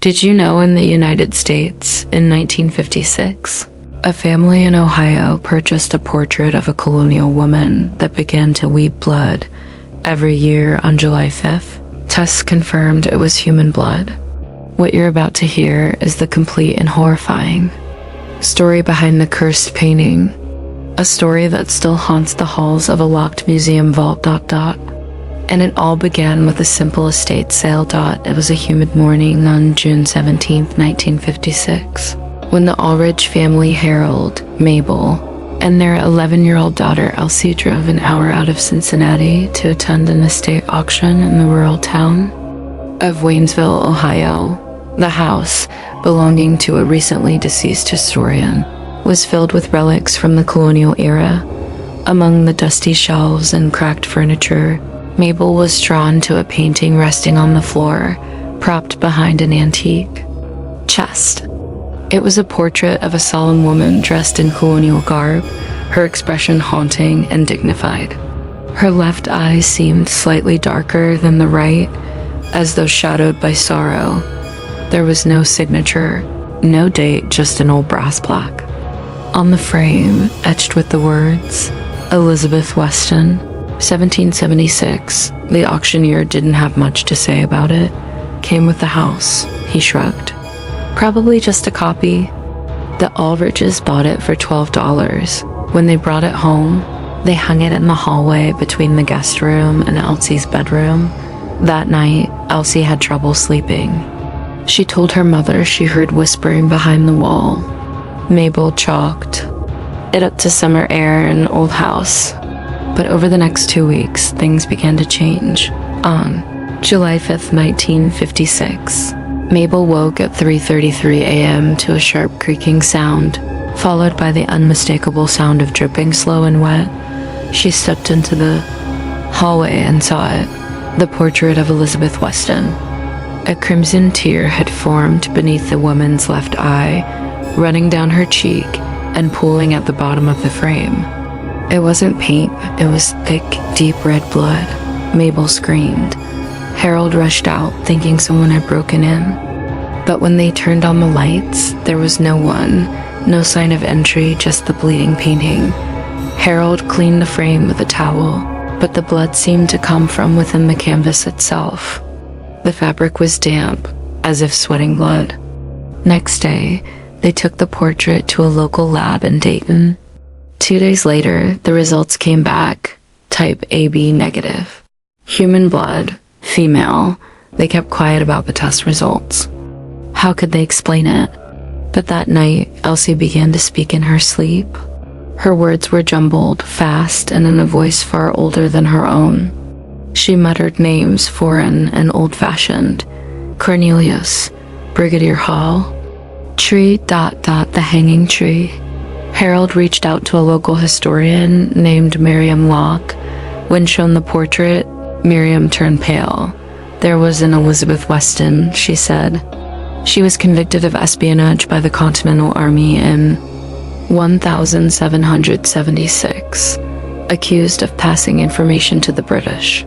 Did you know in the United States, in 1956, a family in Ohio purchased a portrait of a colonial woman that began to weep blood every year on July 5th? Tests confirmed it was human blood. What you're about to hear is the complete and horrifying story behind the cursed painting, a story that still haunts the halls of a locked museum vault. And it all began with a simple estate sale. It was a humid morning on June 17, 1956, when the Aldrich family Harold, Mabel, and their 11-year-old daughter Elsie drove an hour out of Cincinnati to attend an estate auction in the rural town of Waynesville, Ohio. The house, belonging to a recently deceased historian, was filled with relics from the colonial era. Among the dusty shelves and cracked furniture, Mabel was drawn to a painting resting on the floor, propped behind an antique chest. It was a portrait of a solemn woman dressed in colonial garb, her expression haunting and dignified. Her left eye seemed slightly darker than the right, as though shadowed by sorrow. There was no signature, no date, just an old brass plaque. On the frame, etched with the words, Elizabeth Weston, 1776. The auctioneer didn't have much to say about it. Came with the house, he shrugged. Probably just a copy. The Aldriches bought it for $12. When they brought it home, they hung it in the hallway between the guest room and Elsie's bedroom. That night, Elsie had trouble sleeping. She told her mother she heard whispering behind the wall. Mabel chalked it up to summer air in an old house. But over the next 2 weeks, things began to change. On July 5th, 1956, Mabel woke at 3:33 a.m. to a sharp creaking sound, followed by the unmistakable sound of dripping slow and wet. She stepped into the hallway and saw it, the portrait of Elizabeth Weston. A crimson tear had formed beneath the woman's left eye, running down her cheek and pooling at the bottom of the frame. It wasn't paint, it was thick, deep red blood. Mabel screamed. Harold rushed out, thinking someone had broken in. But when they turned on the lights, there was no one, no sign of entry, just the bleeding painting. Harold cleaned the frame with a towel, but the blood seemed to come from within the canvas itself. The fabric was damp, as if sweating blood. Next day, they took the portrait to a local lab in Dayton. 2 days later, the results came back, type AB negative. Human blood, female. They kept quiet about the test results. How could they explain it? But that night, Elsie began to speak in her sleep. Her words were jumbled, fast, and in a voice far older than her own. She muttered names, foreign and old-fashioned. Cornelius, Brigadier Hall, tree, the hanging tree. Harold reached out to a local historian named Miriam Locke. When shown the portrait, Miriam turned pale. There was an Elizabeth Weston, she said. She was convicted of espionage by the Continental Army in 1776, accused of passing information to the British.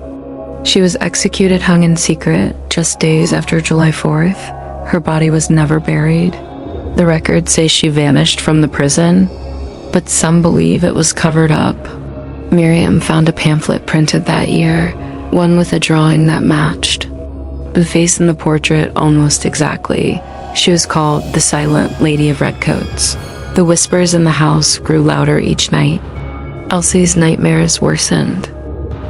She was executed, hung in secret, just days after July 4th. Her body was never buried. The records say she vanished from the prison, but some believe it was covered up. Miriam found a pamphlet printed that year, one with a drawing that matched the face in the portrait almost exactly. She was called the Silent Lady of Redcoats. The whispers in the house grew louder each night. Elsie's nightmares worsened.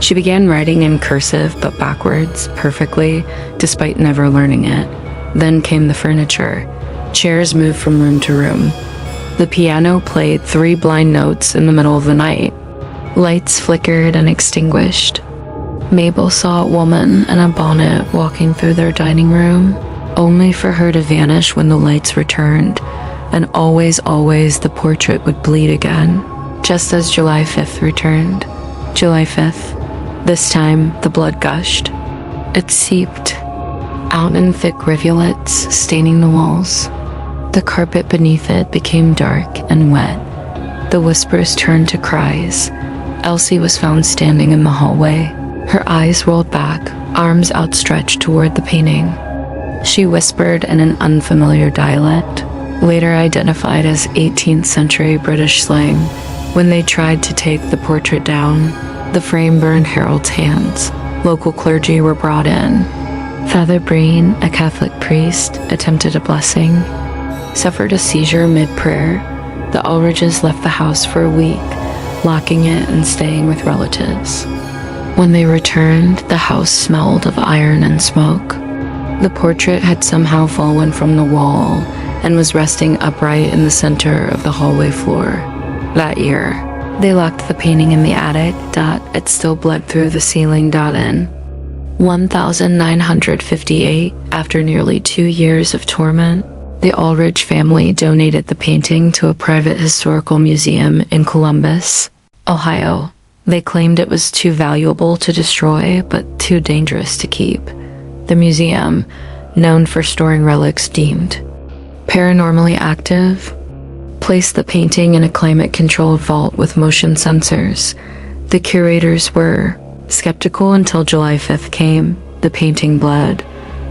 She began writing in cursive but backwards, perfectly, despite never learning it. Then came the furniture. Chairs moved from room to room. The piano played 3 blind notes in the middle of the night. Lights flickered and extinguished. Mabel saw a woman in a bonnet walking through their dining room, only for her to vanish when the lights returned, and always, the portrait would bleed again, just as July 5th returned. July 5th. This time, the blood gushed. It seeped out in thick rivulets, staining the walls. The carpet beneath it became dark and wet. The whispers turned to cries. Elsie was found standing in the hallway. Her eyes rolled back, arms outstretched toward the painting. She whispered in an unfamiliar dialect, later identified as 18th century British slang. When they tried to take the portrait down, the frame burned Harold's hands. Local clergy were brought in. Father Breen, a Catholic priest, attempted a blessing, suffered a seizure mid-prayer. The Ulridges left the house for a week, locking it and staying with relatives. When they returned, the house smelled of iron and smoke. The portrait had somehow fallen from the wall and was resting upright in the center of the hallway floor. That year, they locked the painting in the attic. It still bled through the ceiling. In 1958, after nearly 2 years of torment, the Ulrich family donated the painting to a private historical museum in Columbus, Ohio. They claimed it was too valuable to destroy, but too dangerous to keep. The museum, known for storing relics deemed paranormally active, placed the painting in a climate-controlled vault with motion sensors. The curators were skeptical until July 5th came. The painting bled.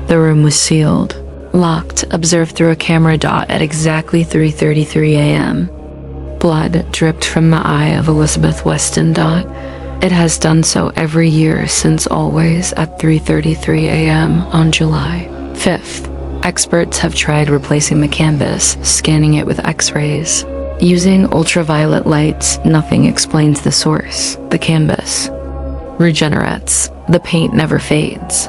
The room was sealed, locked, observed through a camera. At exactly 3:33 a.m., blood dripped from the eye of Elizabeth Weston. It has done so every year since, always at 3:33 a.m. on July 5th. Experts have tried replacing the canvas, scanning it with X-rays. Using ultraviolet lights, nothing explains the source. The canvas regenerates. The paint never fades.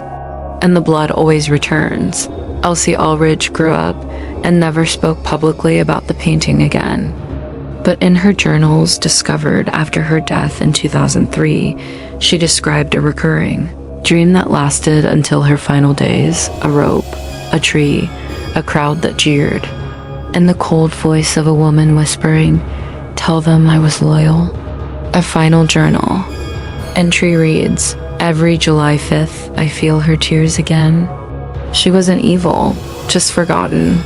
And the blood always returns. Elsie Ulrich grew up and never spoke publicly about the painting again. But in her journals discovered after her death in 2003, she described a recurring dream that lasted until her final days. A rope, a tree, a crowd that jeered, and the cold voice of a woman whispering, "Tell them I was loyal." A final journal entry reads, "Every July 5th, I feel her tears again." She wasn't evil, just forgotten.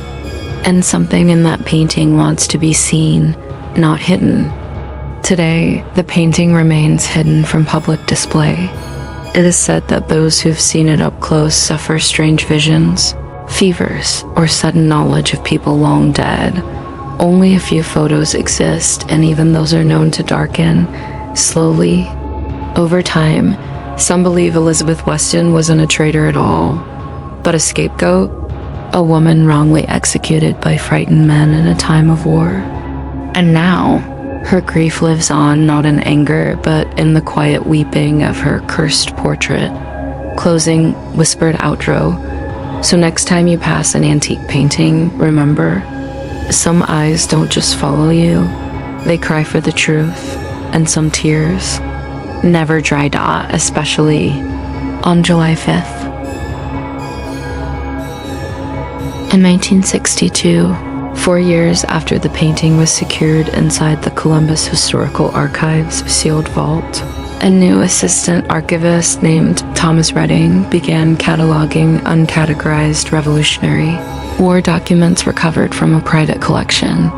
And something in that painting wants to be seen, not hidden. Today, the painting remains hidden from public display. It is said that those who've seen it up close suffer strange visions, fevers, or sudden knowledge of people long dead. Only a few photos exist, and even those are known to darken slowly over time. Some believe Elizabeth Weston wasn't a traitor at all, but a scapegoat, a woman wrongly executed by frightened men in a time of war. And now, her grief lives on, not in anger, but in the quiet weeping of her cursed portrait. Closing, whispered outro. So next time you pass an antique painting, remember, some eyes don't just follow you, they cry for the truth, and some tears never dry. Especially on July 5th. In 1962, 4 years after the painting was secured inside the Columbus Historical Archives sealed vault, a new assistant archivist named Thomas Redding began cataloging uncategorized Revolutionary War documents recovered from a private collection.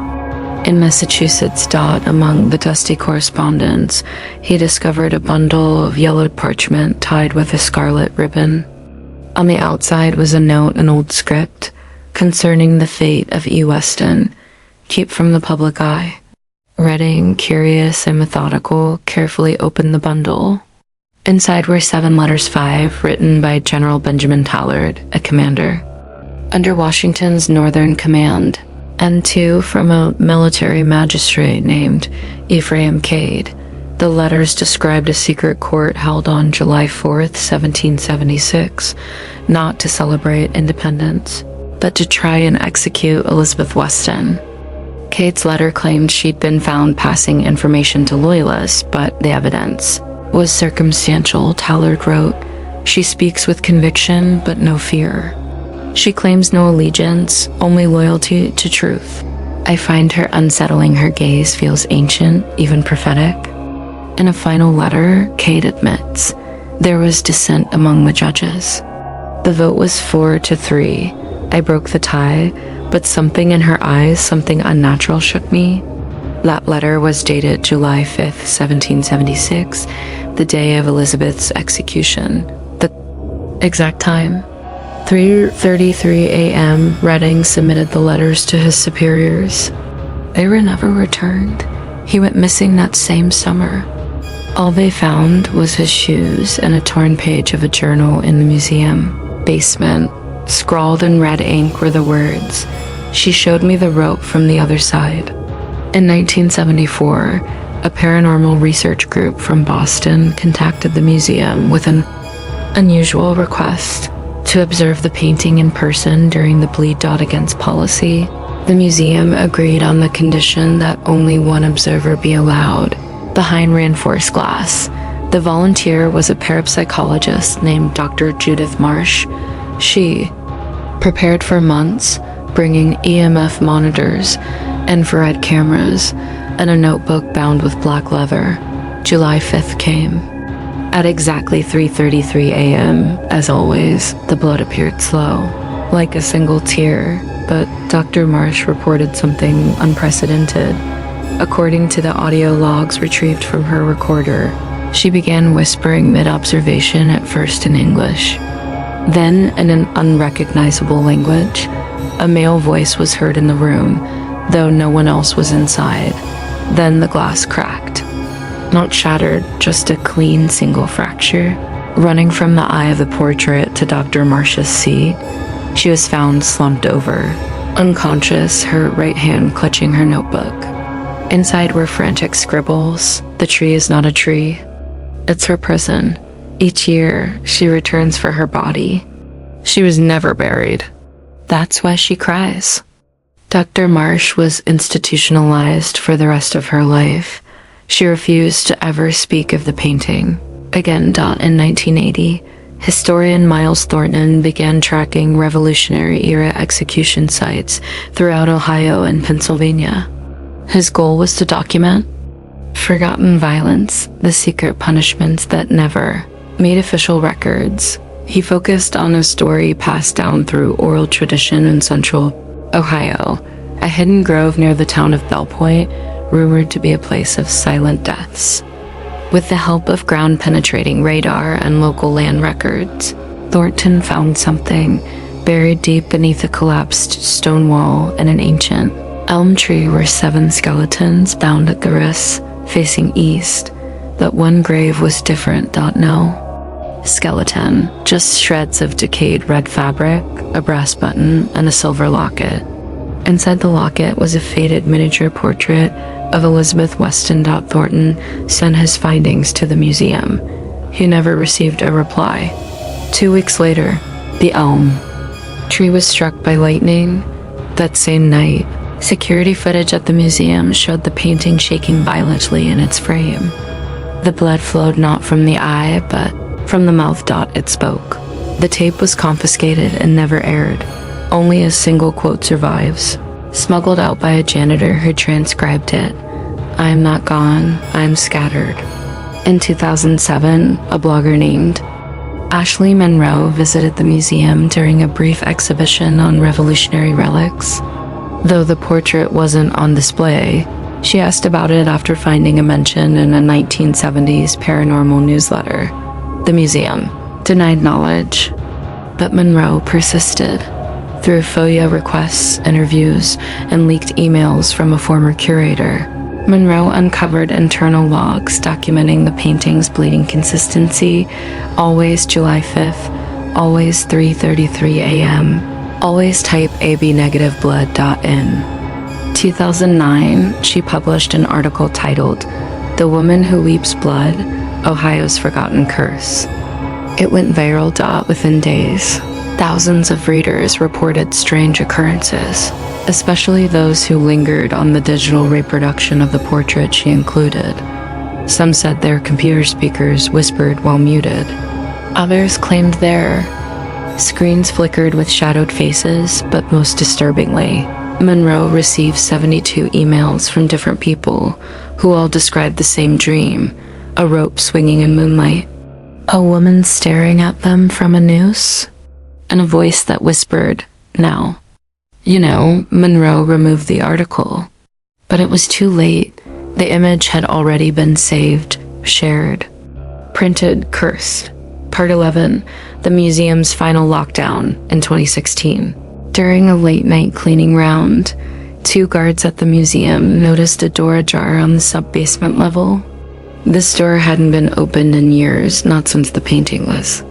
In Massachusetts. Among the dusty correspondence, he discovered a bundle of yellowed parchment tied with a scarlet ribbon. On the outside was a note in old script concerning the fate of E. Weston. Keep from the public eye. Redding, curious and methodical, carefully opened the bundle. Inside were 7 letters, 5 written by General Benjamin Tallard, a commander under Washington's Northern Command, and 2 from a military magistrate named Ephraim Cade. The letters described a secret court held on July 4th, 1776, not to celebrate independence, but to try and execute Elizabeth Weston. Cade's letter claimed she'd been found passing information to loyalists, but the evidence was circumstantial. Tallard wrote, "She speaks with conviction, but no fear. She claims no allegiance, only loyalty to truth. I find her unsettling. Her gaze feels ancient, even prophetic." In a final letter, Cade admits there was dissent among the judges. The vote was 4-3. I broke the tie, but something in her eyes, something unnatural, shook me. That letter was dated July 5th, 1776, the day of Elizabeth's execution. The exact time 3:33 a.m., Redding submitted the letters to his superiors. They were never returned. He went missing that same summer. All they found was his shoes and a torn page of a journal in the museum basement. Scrawled in red ink were the words, "She showed me the rope from the other side." In 1974, a paranormal research group from Boston contacted the museum with an unusual request to observe the painting in person during the Bleed Against policy. The museum agreed on the condition that only one observer be allowed, behind reinforced glass. The volunteer was a parapsychologist named Dr. Judith Marsh. She prepared for months, bringing EMF monitors, infrared cameras, and a notebook bound with black leather. July 5th came. At exactly 3:33 a.m., as always, the blood appeared slow, like a single tear, but Dr. Marsh reported something unprecedented. According to the audio logs retrieved from her recorder, she began whispering mid-observation, at first in English. Then, in an unrecognizable language, a male voice was heard in the room, though no one else was inside. Then the glass cracked. Not shattered, just a clean single fracture. Running from the eye of the portrait to Dr. Marsh's seat, she was found slumped over, unconscious, her right hand clutching her notebook. Inside were frantic scribbles. "The tree is not a tree. It's her prison. Each year, she returns for her body. She was never buried. That's why she cries." Dr. Marsh was institutionalized for the rest of her life. She refused to ever speak of the painting. Again, in 1980, historian Miles Thornton began tracking Revolutionary-era execution sites throughout Ohio and Pennsylvania. His goal was to document forgotten violence, the secret punishments that never made official records. He focused on a story passed down through oral tradition in central Ohio, a hidden grove near the town of Bell Point, rumored to be a place of silent deaths. With the help of ground-penetrating radar and local land records, Thornton found something buried deep beneath a collapsed stone wall in an ancient elm tree were 7 skeletons bound at the wrists, facing east, but one grave was different. No skeleton, just shreds of decayed red fabric, a brass button, and a silver locket. Inside the locket was a faded miniature portrait of Elizabeth Weston. Thornton sent his findings to the museum. He never received a reply. 2 weeks later, the elm tree was struck by lightning. That same night, security footage at the museum showed the painting shaking violently in its frame. The blood flowed not from the eye, but from the mouth. It spoke. The tape was confiscated and never aired. Only a single quote survives, smuggled out by a janitor who transcribed it. "I am not gone, I am scattered." In 2007, a blogger named Ashley Monroe visited the museum during a brief exhibition on revolutionary relics. Though the portrait wasn't on display, she asked about it after finding a mention in a 1970s paranormal newsletter. The museum denied knowledge, but Monroe persisted. Through FOIA requests, interviews, and leaked emails from a former curator, Monroe uncovered internal logs documenting the painting's bleeding consistency. Always July 5th, always 3:33 a.m., always type AB negative blood. In 2009, she published an article titled "The Woman Who Weeps Blood, Ohio's Forgotten Curse." It went viral. Within days, thousands of readers reported strange occurrences, especially those who lingered on the digital reproduction of the portrait she included. Some said their computer speakers whispered while muted. Others claimed their screens flickered with shadowed faces, but most disturbingly, Monroe received 72 emails from different people who all described the same dream: a rope swinging in moonlight, a woman staring at them from a noose, and a voice that whispered, "Now." Monroe removed the article, but it was too late. The image had already been saved, shared, printed, cursed. Part 11. The museum's final lockdown in 2016. During a late-night cleaning round, 2 guards at the museum noticed a door ajar on the sub-basement level. This door hadn't been opened in years, not since the painting was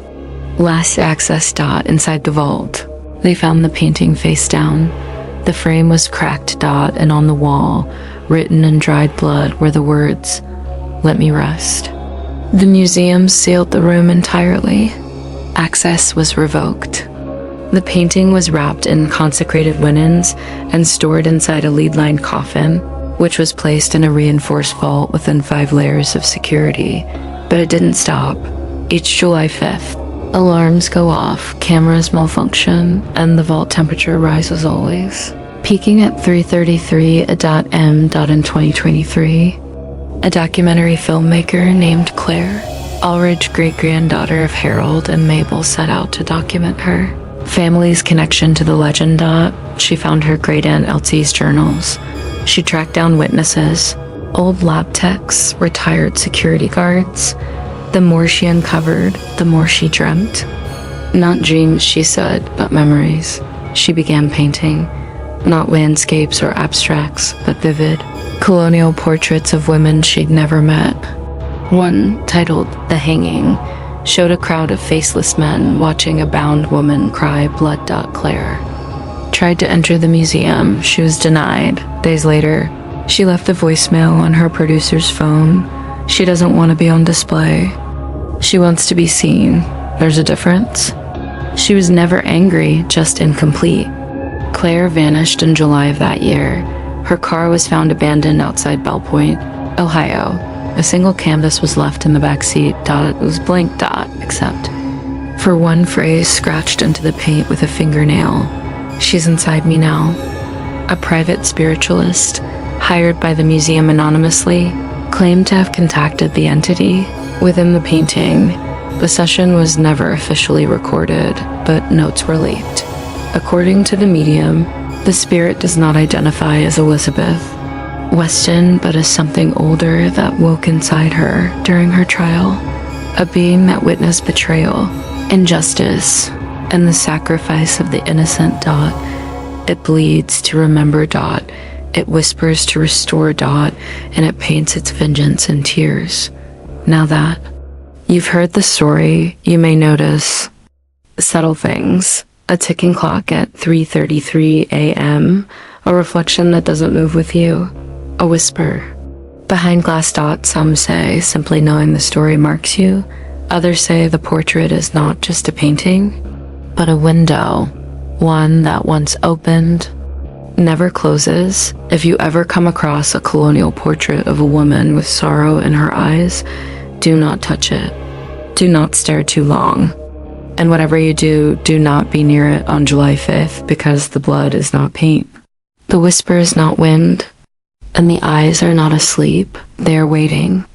last accessed. Inside the vault, they found the painting face down. The frame was cracked. And on the wall, written in dried blood, were the words, "Let me rest." The museum sealed the room entirely. Access was revoked. The painting was wrapped in consecrated linens and stored inside a lead-lined coffin, which was placed in a reinforced vault within 5 layers of security. But it didn't stop. Each July 5th, alarms go off, cameras malfunction, and the vault temperature rises always, peaking at 333 m. in 2023. A documentary filmmaker named Claire, Ulrich great-granddaughter of Harold and Mabel, set out to document her family's connection to the legend. She found her great-aunt Elsie's journals. She tracked down witnesses, old lab techs, retired security guards. The more she uncovered, the more she dreamt. Not dreams, she said, but memories. She began painting, not landscapes or abstracts, but vivid, colonial portraits of women she'd never met. One, titled The Hanging, showed a crowd of faceless men watching a bound woman cry blood. Claire tried to enter the museum. She was denied. Days later, she left a voicemail on her producer's phone. She doesn't want to be on display. She wants to be seen. There's a difference. She was never angry, just incomplete. Claire vanished in July of that year. Her car was found abandoned outside Belle Point, Ohio. A single canvas was left in the back seat. It was blank. Except for one phrase scratched into the paint with a fingernail. "She's inside me now." A private spiritualist, hired by the museum anonymously, claimed to have contacted the entity within the painting. The session was never officially recorded, but notes were leaked. According to the medium, the spirit does not identify as Elizabeth Weston, but as something older that woke inside her during her trial. A being that witnessed betrayal, injustice, and the sacrifice of the innocent. It bleeds to remember. It whispers to restore. And it paints its vengeance in tears. Now that you've heard the story, you may notice subtle things. A ticking clock at 3:33 a.m., a reflection that doesn't move with you, a whisper behind glass. Some say simply knowing the story marks you. Others say the portrait is not just a painting, but a window, one that once opened, never closes. If you ever come across a colonial portrait of a woman with sorrow in her eyes, do not touch it. Do not stare too long. And whatever you do, do not be near it on July 5th, because the blood is not paint. The whisper is not wind, and the eyes are not asleep. They are waiting.